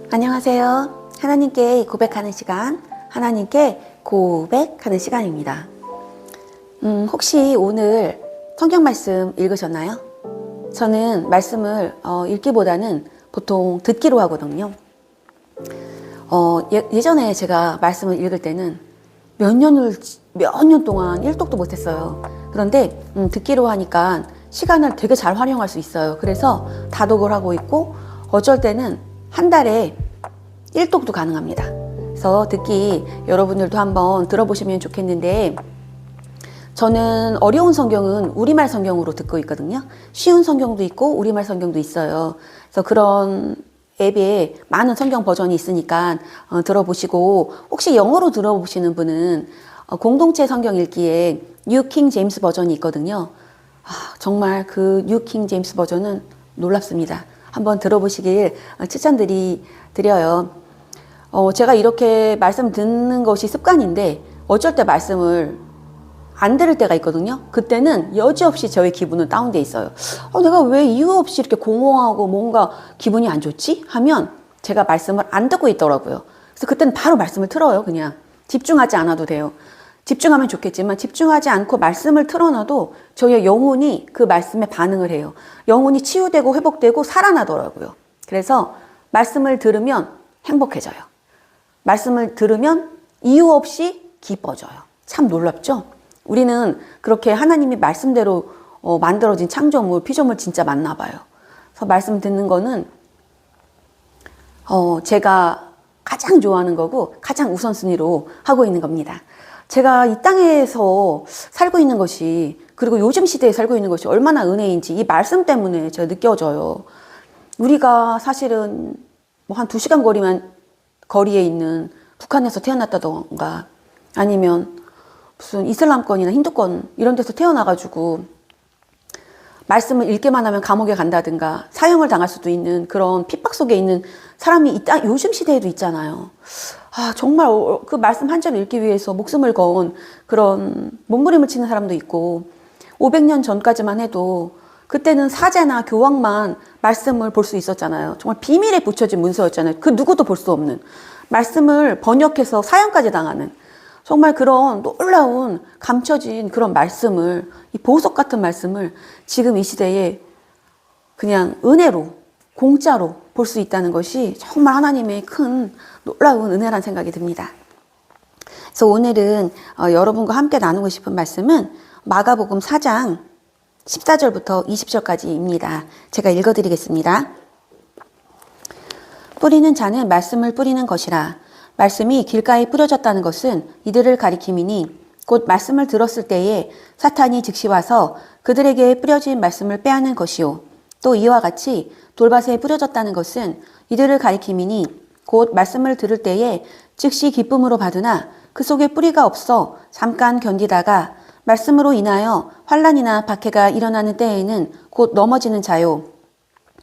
안녕하세요. 하나님께 고백하는 시간, 하나님께 고백하는 시간입니다. 혹시 오늘 성경 말씀 읽으셨나요? 저는 말씀을 읽기보다는 보통 듣기로 하거든요. 예전에 제가 말씀을 읽을 때는 몇 년 동안 일독도 못했어요. 그런데 듣기로 하니까 시간을 되게 잘 활용할 수 있어요. 그래서 다독을 하고 있고 어쩔 때는 한 달에 1독도 가능합니다. 그래서 듣기 여러분들도 한번 들어보시면 좋겠는데, 저는 어려운 성경은 우리말 성경으로 듣고 있거든요. 쉬운 성경도 있고 우리말 성경도 있어요. 그래서 그런 앱에 많은 성경 버전이 있으니까 들어보시고, 혹시 영어로 들어보시는 분은 공동체 성경 읽기에 뉴 킹 제임스 버전이 있거든요. 정말 그 뉴 킹 제임스 버전은 놀랍습니다. 한번 들어보시길 추천드려요. 제가 이렇게 말씀 듣는 것이 습관인데 어쩔 때 말씀을 안 들을 때가 있거든요. 그때는 여지없이 저의 기분은 다운돼 있어요. 내가 왜 이유 없이 이렇게 공허하고 뭔가 기분이 안 좋지? 하면 제가 말씀을 안 듣고 있더라고요. 그래서 그때는 바로 말씀을 틀어요. 그냥 집중하지 않아도 돼요. 집중하면 좋겠지만 집중하지 않고 말씀을 틀어놔도 저의 영혼이 그 말씀에 반응을 해요. 영혼이 치유되고 회복되고 살아나더라고요. 그래서 말씀을 들으면 행복해져요. 말씀을 들으면 이유 없이 기뻐져요. 참 놀랍죠? 우리는 그렇게 하나님이 말씀대로 만들어진 창조물, 피조물 진짜 맞나 봐요. 그래서 말씀 듣는 거는 제가 가장 좋아하는 거고 가장 우선순위로 하고 있는 겁니다. 제가 이 땅에서 살고 있는 것이, 그리고 요즘 시대에 살고 있는 것이 얼마나 은혜인지 이 말씀 때문에 제가 느껴져요. 우리가 사실은 뭐 한 2시간 거리에 있는 북한에서 태어났다던가 아니면 무슨 이슬람권이나 힌두권 이런 데서 태어나가지고 말씀을 읽기만 하면 감옥에 간다든가 사형을 당할 수도 있는 그런 핍박 속에 있는 사람이 요즘 시대에도 있잖아요. 정말 그 말씀 한 절 읽기 위해서 목숨을 건 그런 몸부림을 치는 사람도 있고, 500년 전까지만 해도 그때는 사제나 교황만 말씀을 볼 수 있었잖아요. 정말 비밀에 붙여진 문서였잖아요. 그 누구도 볼 수 없는 말씀을 번역해서 사형까지 당하는 정말 그런 놀라운 감춰진 그런 말씀을, 이 보석 같은 말씀을 지금 이 시대에 그냥 은혜로, 공짜로 볼 수 있다는 것이 정말 하나님의 큰 놀라운 은혜란 생각이 듭니다. 그래서 오늘은 여러분과 함께 나누고 싶은 말씀은 마가복음 4장 14절부터 20절까지입니다. 제가 읽어드리겠습니다. 뿌리는 자는 말씀을 뿌리는 것이라. 말씀이 길가에 뿌려졌다는 것은 이들을 가리킴이니 곧 말씀을 들었을 때에 사탄이 즉시 와서 그들에게 뿌려진 말씀을 빼앗는 것이요. 또 이와 같이 돌밭에 뿌려졌다는 것은 이들을 가리킴이니 곧 말씀을 들을 때에 즉시 기쁨으로 받으나 그 속에 뿌리가 없어 잠깐 견디다가 말씀으로 인하여 환난이나 박해가 일어나는 때에는 곧 넘어지는 자요.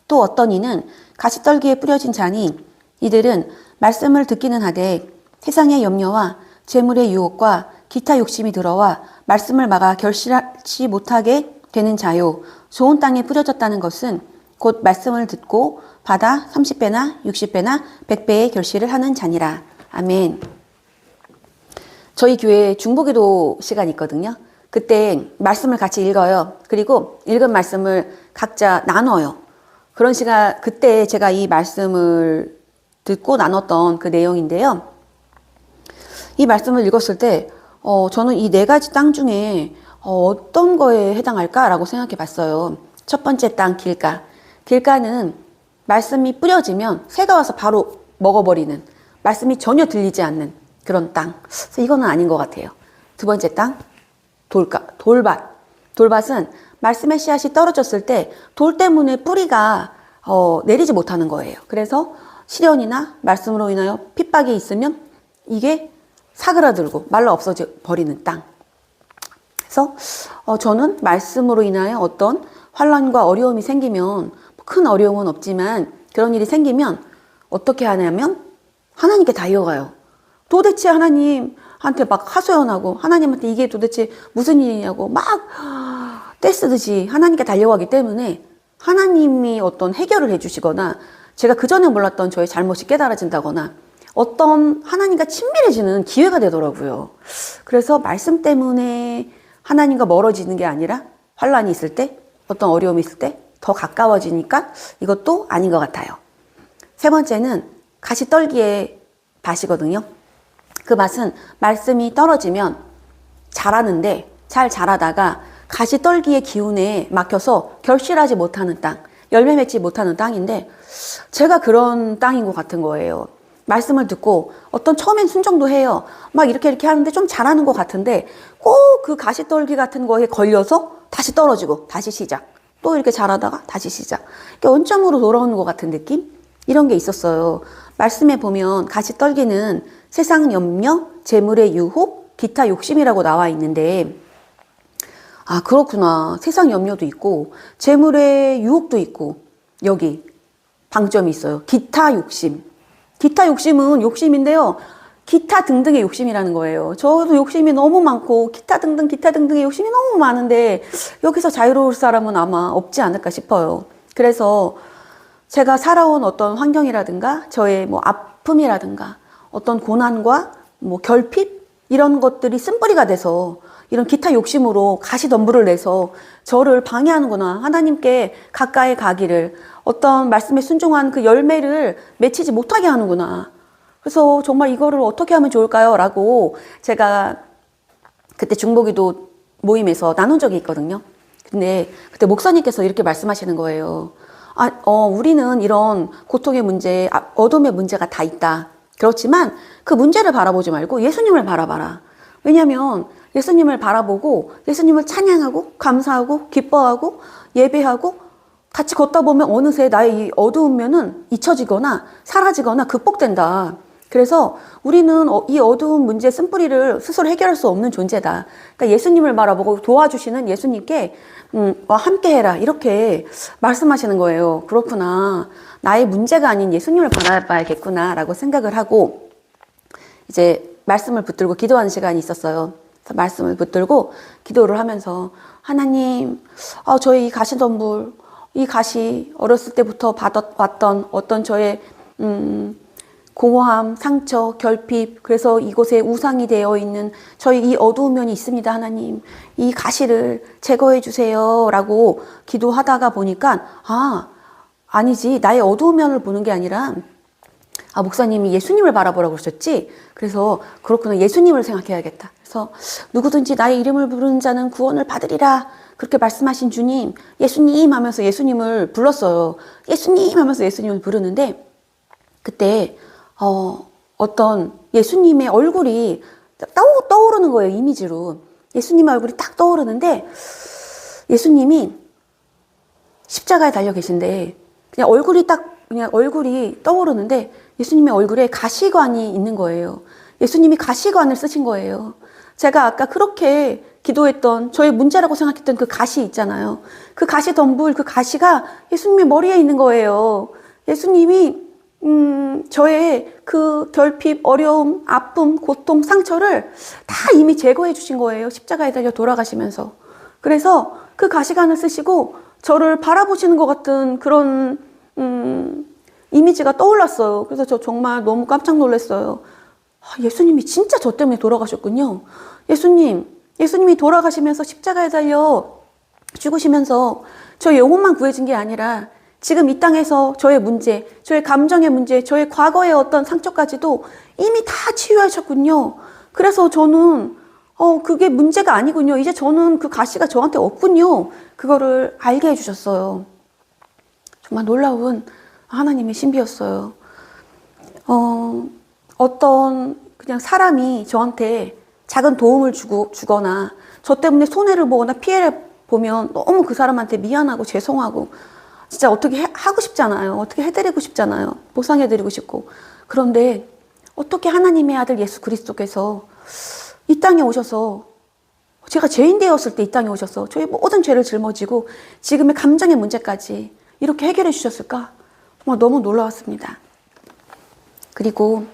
또 어떤 이는 가시떨기에 뿌려진 자니 이들은 말씀을 듣기는 하되 세상의 염려와 재물의 유혹과 기타 욕심이 들어와 말씀을 막아 결실하지 못하게 되는 자요. 좋은 땅에 뿌려졌다는 것은 곧 말씀을 듣고 받아 30배나 60배나 100배의 결실을 하는 자니라. 아멘. 저희 교회에 중보기도 시간이 있거든요. 그때 말씀을 같이 읽어요. 그리고 읽은 말씀을 각자 나눠요. 그런 시간, 그때 제가 이 말씀을 듣고 나눴던 그 내용인데요. 이 말씀을 읽었을 때 저는 이 4가지 땅 중에 어떤 거에 해당할까라고 생각해 봤어요. 첫 번째 땅, 길가. 길가는 말씀이 뿌려지면 새가 와서 바로 먹어버리는, 말씀이 전혀 들리지 않는 그런 땅. 그래서 이거는 아닌 것 같아요. 두 번째 땅, 돌밭. 돌밭은 말씀의 씨앗이 떨어졌을 때 돌 때문에 뿌리가 내리지 못하는 거예요. 그래서 시련이나 말씀으로 인하여 핍박이 있으면 이게 사그라들고 말라 없어져 버리는 땅. 그래서 저는 말씀으로 인하여 어떤 환난과 어려움이 생기면, 큰 어려움은 없지만 그런 일이 생기면 어떻게 하냐면 하나님께 달려가요. 도대체 하나님한테 막 하소연하고 하나님한테 이게 도대체 무슨 일이냐고 막 떼쓰듯이 하나님께 달려가기 때문에 하나님이 어떤 해결을 해주시거나 제가 그전에 몰랐던 저의 잘못이 깨달아진다거나 어떤 하나님과 친밀해지는 기회가 되더라고요. 그래서 말씀 때문에 하나님과 멀어지는 게 아니라 환란이 있을 때, 어떤 어려움이 있을 때 더 가까워지니까 이것도 아닌 것 같아요. 세 번째는 가시떨기의 밭이거든요. 그 맛은 말씀이 떨어지면 자라는데 잘 자라다가 가시떨기의 기운에 막혀서 결실하지 못하는 땅, 열매 맺지 못하는 땅인데 제가 그런 땅인 것 같은 거예요. 말씀을 듣고 어떤 처음엔 순종도 해요. 막 이렇게 하는데 좀 잘하는 것 같은데 꼭 그 가시떨기 같은 거에 걸려서 다시 떨어지고 다시 시작. 또 이렇게 자라다가 다시 시작. 원점으로 돌아오는 것 같은 느낌? 이런 게 있었어요. 말씀에 보면 가시떨기는 세상 염려, 재물의 유혹, 기타 욕심이라고 나와 있는데 아 그렇구나. 세상 염려도 있고 재물의 유혹도 있고 여기 방점이 있어요. 기타 욕심. 기타 욕심은 욕심인데요. 기타 등등의 욕심이라는 거예요. 저도 욕심이 너무 많고 기타 등등의 욕심이 너무 많은데 여기서 자유로울 사람은 아마 없지 않을까 싶어요. 그래서 제가 살아온 어떤 환경이라든가 저의 뭐 아픔이라든가 어떤 고난과 뭐 결핍 이런 것들이 쓴뿌리가 돼서 이런 기타 욕심으로 가시덤불을 내서 저를 방해하는구나. 하나님께 가까이 가기를 어떤 말씀에 순종한 그 열매를 맺히지 못하게 하는구나. 그래서 정말 이거를 어떻게 하면 좋을까요? 라고 제가 그때 중보기도 모임에서 나눈 적이 있거든요. 근데 그때 목사님께서 이렇게 말씀하시는 거예요. 우리는 이런 고통의 문제, 어둠의 문제가 다 있다. 그렇지만 그 문제를 바라보지 말고 예수님을 바라봐라. 왜냐하면 예수님을 바라보고 예수님을 찬양하고 감사하고 기뻐하고 예배하고 같이 걷다 보면 어느새 나의 이 어두운 면은 잊혀지거나 사라지거나 극복된다. 그래서 우리는 이 어두운 문제의 쓴뿌리를 스스로 해결할 수 없는 존재다. 그러니까 예수님을 바라보고 도와주시는 예수님께 함께해라 이렇게 말씀하시는 거예요. 그렇구나. 나의 문제가 아닌 예수님을 바라봐야겠구나 라고 생각을 하고 이제 말씀을 붙들고 기도하는 시간이 있었어요. 그래서 말씀을 붙들고 기도를 하면서 하나님 저의 이 가시덤불 이 가시 어렸을 때부터 받아왔던 어떤 저의 공허함, 상처, 결핍 그래서 이곳에 우상이 되어 있는 저희 이 어두운 면이 있습니다. 하나님 이 가시를 제거해 주세요 라고 기도하다가 보니까 아니지 나의 어두운 면을 보는 게 아니라 목사님이 예수님을 바라보라고 그러셨지. 그래서 그렇구나 예수님을 생각해야겠다. 그래서 누구든지 나의 이름을 부르는 자는 구원을 받으리라 그렇게 말씀하신 주님 예수님 하면서 예수님을 불렀어요. 예수님 하면서 예수님을 부르는데 그때 어떤 예수님의 얼굴이 떠오르는 거예요. 이미지로 예수님의 얼굴이 딱 떠오르는데 예수님이 십자가에 달려 계신데 그냥 얼굴이 떠오르는데 예수님의 얼굴에 가시관이 있는 거예요. 예수님이 가시관을 쓰신 거예요. 제가 아까 그렇게 기도했던 저의 문제라고 생각했던 그 가시 있잖아요. 그 가시 덤불, 그 가시가 예수님의 머리에 있는 거예요. 예수님이 저의 그 결핍, 어려움, 아픔, 고통, 상처를 다 이미 제거해 주신 거예요. 십자가에 달려 돌아가시면서. 그래서 그 가시관을 쓰시고 저를 바라보시는 것 같은 그런 이미지가 떠올랐어요. 그래서 저 정말 너무 깜짝 놀랐어요. 예수님이 진짜 저 때문에 돌아가셨군요. 예수님이 돌아가시면서 십자가에 달려 죽으시면서 저의 영혼만 구해진 게 아니라 지금 이 땅에서 저의 문제, 저의 감정의 문제, 저의 과거의 어떤 상처까지도 이미 다 치유하셨군요. 그래서 저는 그게 문제가 아니군요. 이제 저는 그 가시가 저한테 없군요. 그거를 알게 해주셨어요. 정말 놀라운 하나님의 신비였어요. 어떤 그냥 사람이 저한테 작은 도움을 주거나 저 때문에 손해를 보거나 피해를 보면 너무 그 사람한테 미안하고 죄송하고 진짜 어떻게 하고 싶잖아요. 어떻게 해드리고 싶잖아요. 보상해드리고 싶고. 그런데 어떻게 하나님의 아들 예수 그리스도께서 이 땅에 오셔서 제가 죄인 되었을 때 이 땅에 오셔서 저의 모든 죄를 짊어지고 지금의 감정의 문제까지 이렇게 해결해 주셨을까? 정말 너무 놀라웠습니다. 그리고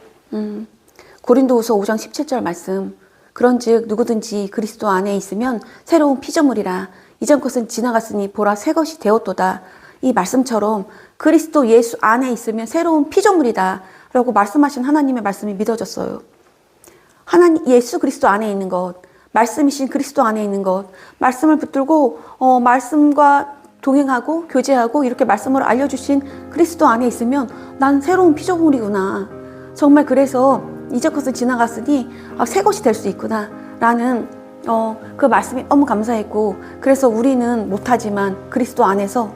고린도후서 5장 17절 말씀 그런즉 누구든지 그리스도 안에 있으면 새로운 피조물이라 이전 것은 지나갔으니 보라 새 것이 되었도다. 이 말씀처럼 그리스도 예수 안에 있으면 새로운 피조물이다 라고 말씀하신 하나님의 말씀이 믿어졌어요. 하나님 예수 그리스도 안에 있는 것, 말씀이신 그리스도 안에 있는 것, 말씀을 붙들고 말씀과 동행하고 교제하고 이렇게 말씀을 알려주신 그리스도 안에 있으면 난 새로운 피조물이구나. 정말 그래서 이제 것은 지나갔으니 새 것이 될 수 있구나 라는 그 말씀이 너무 감사했고, 그래서 우리는 못하지만 그리스도 안에서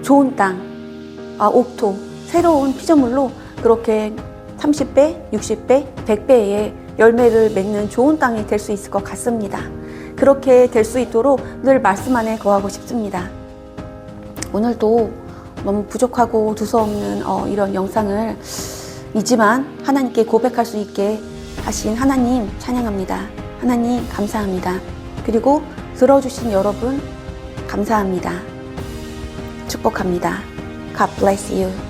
좋은 땅, 옥토, 새로운 피조물로 그렇게 30배, 60배, 100배의 열매를 맺는 좋은 땅이 될 수 있을 것 같습니다. 그렇게 될 수 있도록 늘 말씀 안에 거하고 싶습니다. 오늘도 너무 부족하고 두서없는 이런 영상을 이지만 하나님께 고백할 수 있게 하신 하나님 찬양합니다. 하나님 감사합니다. 그리고 들어주신 여러분 감사합니다. 축복합니다. God bless you.